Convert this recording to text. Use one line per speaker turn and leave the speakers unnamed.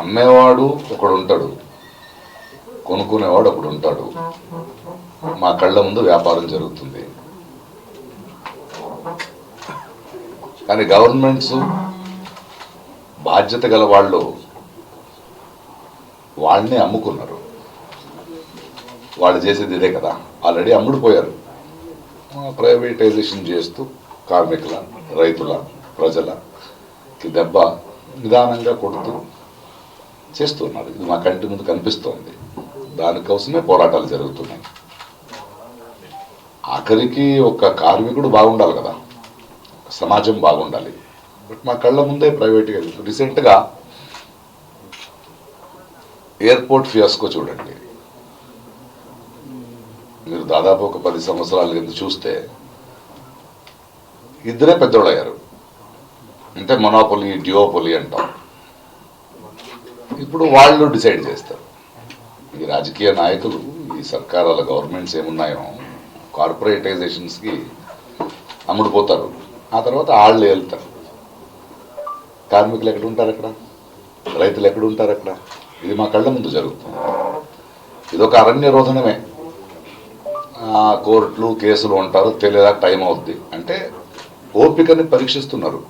అమ్మేవాడు ఒకడు ఉంటాడు, కొనుక్కునేవాడు ఒకడు ఉంటాడు. మా కళ్ళ ముందు వ్యాపారం జరుగుతుంది. కానీ గవర్నమెంట్స్ బాధ్యత గల వాళ్ళు వాళ్ళని అమ్ముకున్నారు. వాళ్ళు చేసేది ఇదే కదా, ఆల్రెడీ అమ్ముడుపోయారు. ప్రైవేటైజేషన్ చేస్తూ కార్మికుల, రైతుల, ప్రజలకి దెబ్బ నిదానంగా కొడుతూ చేస్తున్నారు. ఇది మా కంటి ముందు కనిపిస్తోంది. దానికోసమే పోరాటాలు జరుగుతున్నాయి. ఆఖరికి ఒక కార్మికుడు బాగుండాలి కదా, సమాజం బాగుండాలి. బట్ మా కళ్ళ ముందే ప్రైవేట్గా రీసెంట్గా ఎయిర్పోర్ట్ ఫియాస్కో చూడండి. మీరు దాదాపు ఒక 10 సంవత్సరాల కింద చూస్తే ఇద్దరే పెద్దోళ్ళయ్యారు. అంటే మొనోపొలి, డ్యూఓపొలి అంటాం. ఇప్పుడు వాళ్ళు డిసైడ్ చేస్తారు. ఈ రాజకీయ నాయకులు, ఈ సర్కారాల గవర్నమెంట్స్ ఏమున్నాయో కార్పొరేటైజేషన్స్కి అమ్ముడుపోతారు. ఆ తర్వాత వాళ్ళు వెళ్తారు. కార్మికులు ఎక్కడ ఉంటారు అక్కడ, రైతులు ఎక్కడ ఉంటారు అక్కడ. ఇది మా కళ్ళ ముందు జరుగుతుంది. ఇదొక అరణ్య రోధనమే. కోర్టులు, కేసులు ఉంటారు, తెలియదా టైం అవుద్ది అంటే ఓపికని పరీక్షిస్తున్నారు.